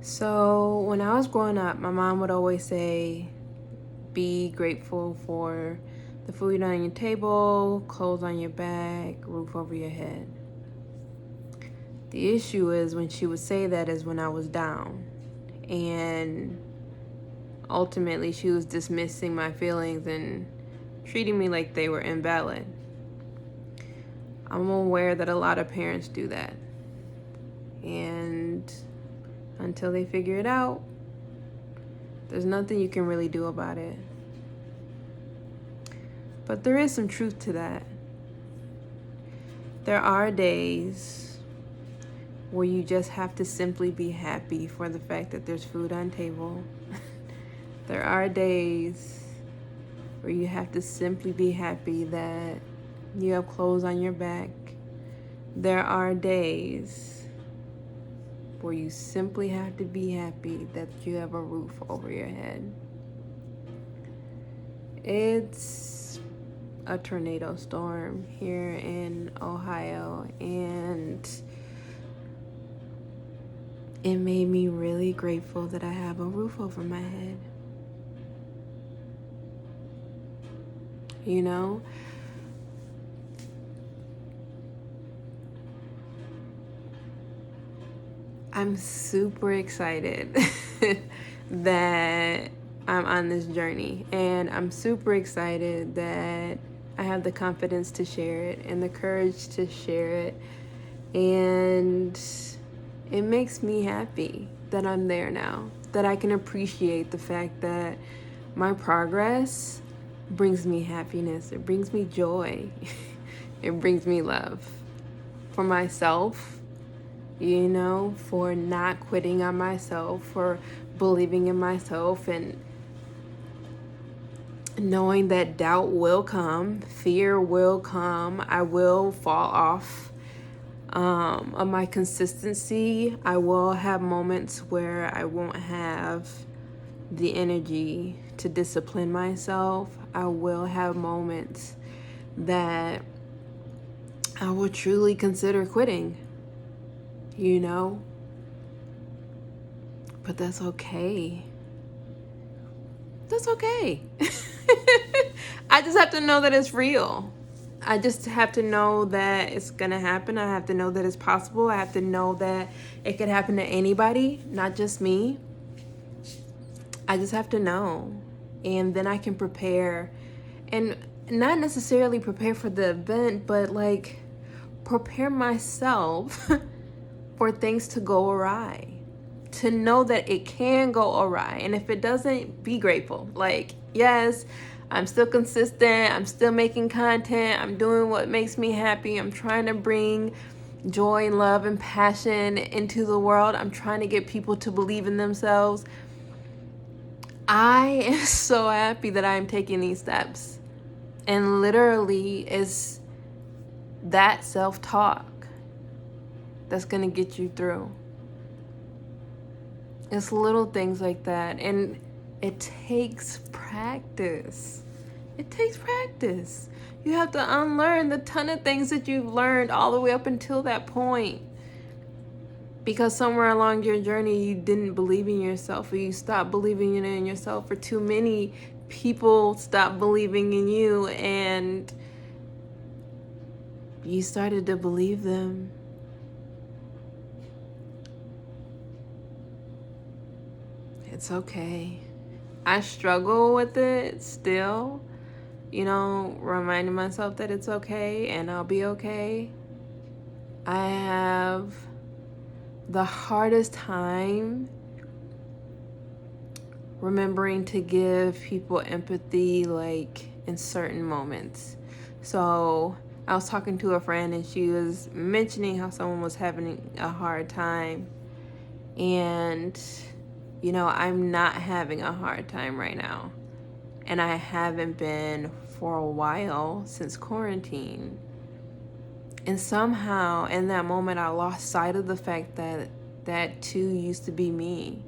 So when I was growing up, my mom would always say, be grateful for the food on your table, clothes on your back, roof over your head. The issue is when she would say that is when I was down. And ultimately she was dismissing my feelings and treating me like they were invalid. I'm aware that a lot of parents do that. And until they figure it out, there's nothing you can really do about it. But there is some truth to that. There are days where you just have to simply be happy for the fact that there's food on table. There are days where you have to simply be happy that you have clothes on your back. There are days where you simply have to be happy that you have a roof over your head. It's a tornado storm here in Ohio, and it made me really grateful that I have a roof over my head. You know? I'm super excited that I'm on this journey, and I'm super excited that I have the confidence to share it and the courage to share it, and it makes me happy that I'm there now, that I can appreciate the fact that my progress brings me happiness, it brings me joy, it brings me love for myself, you know, for not quitting on myself, for believing in myself, and knowing that doubt will come, fear will come, I will fall off of my consistency. I will have moments where I won't have the energy to discipline myself. I will have moments that I will truly consider quitting, you know? But that's okay. That's okay. I just have to know that it's real. I just have to know that it's gonna happen. I have to know that it's possible. I have to know that it could happen to anybody, not just me. I just have to know. And then I can prepare. And not necessarily prepare for the event, but like prepare myself for things to go awry. To know that it can go awry. And if it doesn't, be grateful. Like, yes, I'm still consistent. I'm still making content. I'm doing what makes me happy. I'm trying to bring joy and love and passion into the world. I'm trying to get people to believe in themselves. I am so happy that I'm taking these steps. And literally, it's that self-talk that's going to get you through. It's little things like that. And it takes practice. It takes practice. You have to unlearn the ton of things that you've learned all the way up until that point. Because somewhere along your journey, you didn't believe in yourself, or you stopped believing in yourself, or too many people stopped believing in you, and you started to believe them. It's okay. I struggle with it still, you know, reminding myself that it's okay and I'll be okay. I have the hardest time remembering to give people empathy, like in certain moments. So I was talking to a friend and she was mentioning how someone was having a hard time, and you know, I'm not having a hard time right now. And I haven't been for a while since quarantine. And somehow in that moment, I lost sight of the fact that that too used to be me.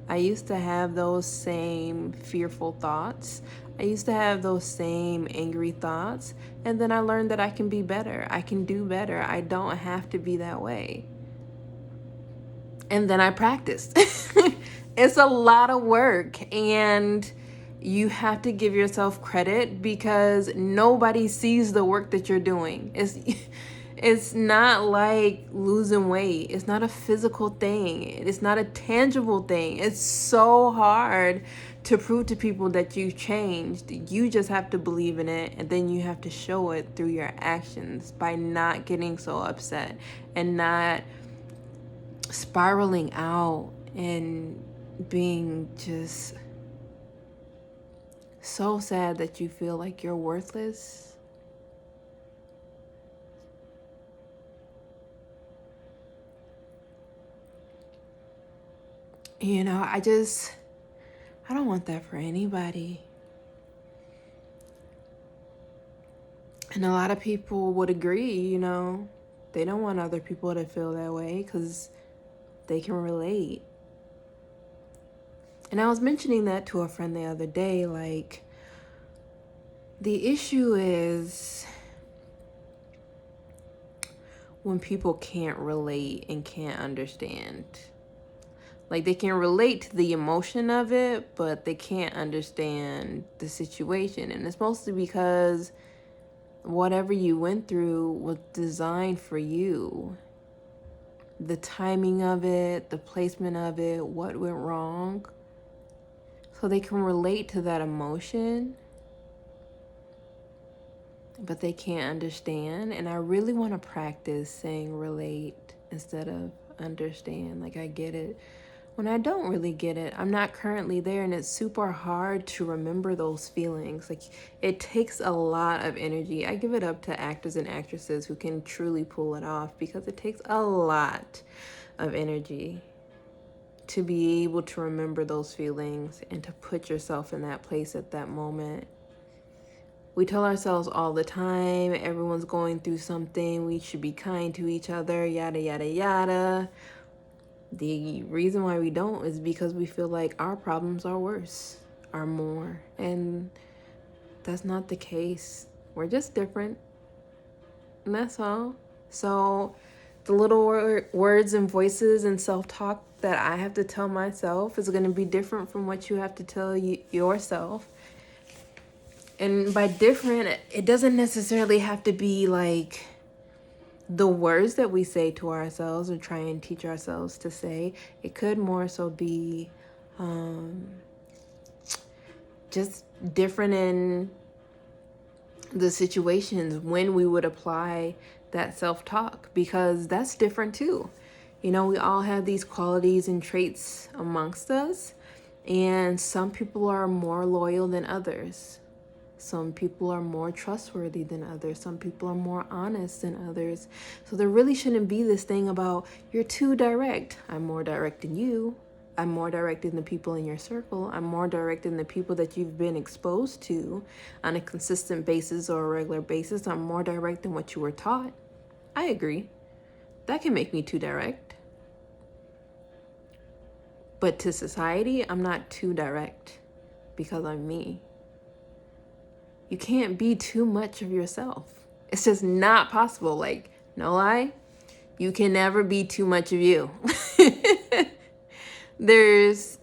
I used to have those same fearful thoughts. I used to have those same angry thoughts. And then I learned that I can be better. I can do better. I don't have to be that way. And then I practiced. It's a lot of work, and you have to give yourself credit because nobody sees the work that you're doing. It's not like losing weight. It's not a physical thing. It's not a tangible thing. It's so hard to prove to people that you've changed. You just have to believe in it, and then you have to show it through your actions by not getting so upset and not spiraling out and being just so sad that you feel like you're worthless. You know, I don't want that for anybody. And a lot of people would agree, you know, they don't want other people to feel that way because they can relate. And I was mentioning that to a friend the other day, like, the issue is when people can't relate and can't understand. Like, they can relate to the emotion of it, but they can't understand the situation. And it's mostly because whatever you went through was designed for you. The timing of it, the placement of it, what went wrong. So they can relate to that emotion, but they can't understand. And I really want to practice saying relate instead of understand. Like, I get it when I don't really get it. I'm not currently there, and it's super hard to remember those feelings. Like, it takes a lot of energy. I give it up to actors and actresses who can truly pull it off, because it takes a lot of energy to be able to remember those feelings and to put yourself in that place at that moment. We tell ourselves all the time, everyone's going through something, we should be kind to each other, yada, yada, yada. The reason why we don't is because we feel like our problems are worse, are more. And that's not the case. We're just different. And that's all. So the little words and voices and self-talk that I have to tell myself is going to be different from what you have to tell yourself. And by different, it doesn't necessarily have to be like the words that we say to ourselves or try and teach ourselves to say. It could more so be just different in the situations when we would apply that self-talk, because that's different too. You know, we all have these qualities and traits amongst us, and some people are more loyal than others. Some people are more trustworthy than others. Some people are more honest than others. So there really shouldn't be this thing about you're too direct. I'm more direct than you. I'm more direct than the people in your circle. I'm more direct than the people that you've been exposed to on a consistent basis or a regular basis. I'm more direct than what you were taught. I agree. That can make me too direct. But to society, I'm not too direct because I'm me. You can't be too much of yourself. It's just not possible. Like, no lie, you can never be too much of you. There's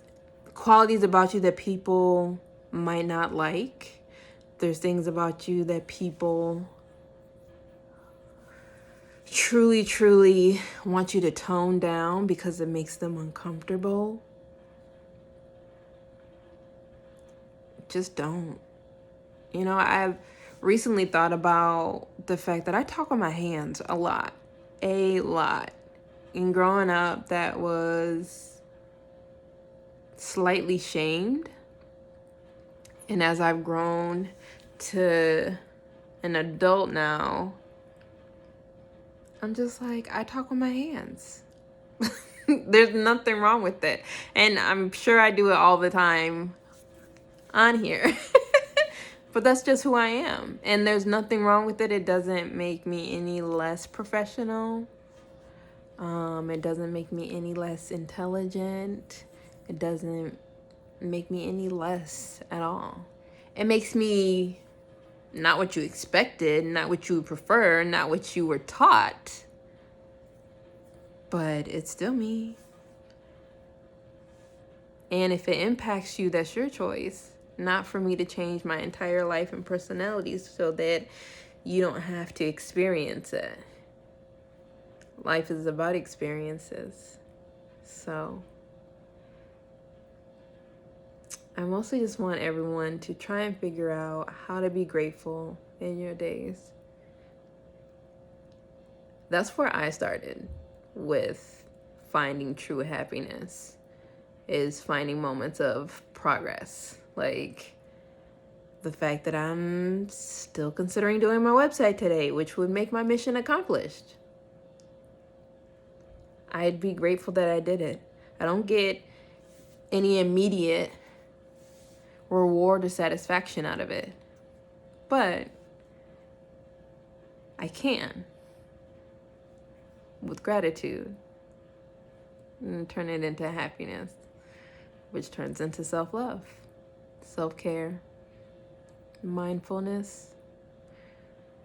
qualities about you that people might not like. There's things about you that people truly, truly want you to tone down because it makes them uncomfortable. Just don't. You know, I've recently thought about the fact that I talk with my hands a lot. A lot. And growing up, that was slightly shamed. And as I've grown to an adult now, I'm just like, I talk with my hands. There's nothing wrong with it. And I'm sure I do it all the time on here. But that's just who I am. And there's nothing wrong with it. It doesn't make me any less professional. It doesn't make me any less intelligent. It doesn't make me any less at all. It makes me not what you expected, not what you prefer, not what you were taught. But it's still me. And if it impacts you, that's your choice. Not for me to change my entire life and personality so that you don't have to experience it. Life is about experiences. So I mostly just want everyone to try and figure out how to be grateful in your days. That's where I started with finding true happiness, is finding moments of progress. Like the fact that I'm still considering doing my website today, which would make my mission accomplished. I'd be grateful that I did it. I don't get any immediate reward or satisfaction out of it, but I can, with gratitude, and turn it into happiness, which turns into self-love, self-care, mindfulness.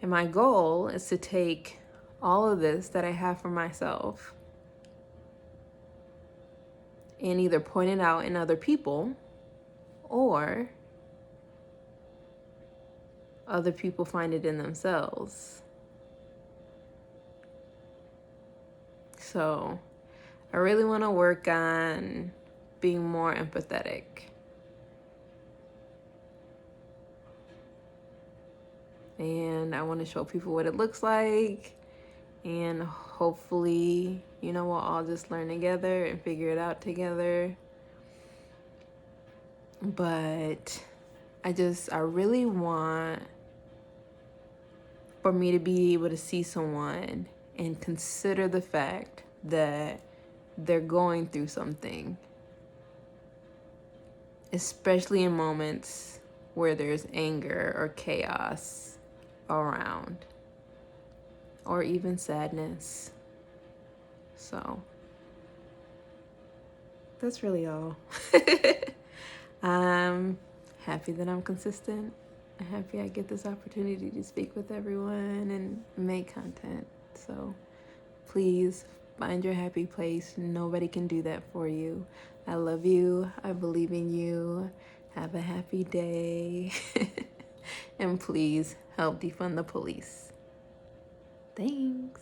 And my goal is to take all of this that I have for myself and either point it out in other people, or other people find it in themselves. So I really want to work on being more empathetic. And I want to show people what it looks like. And hopefully, we'll all just learn together and figure it out together. But I really want for me to be able to see someone and consider the fact that they're going through something, especially in moments where there's anger or chaos around, or even sadness. So that's really all. I'm happy that I'm consistent. I'm happy I get this opportunity to speak with everyone and make content. So please find your happy place. Nobody can do that for you. I love you. I believe in you. Have a happy day. And please help defund the police. Thanks.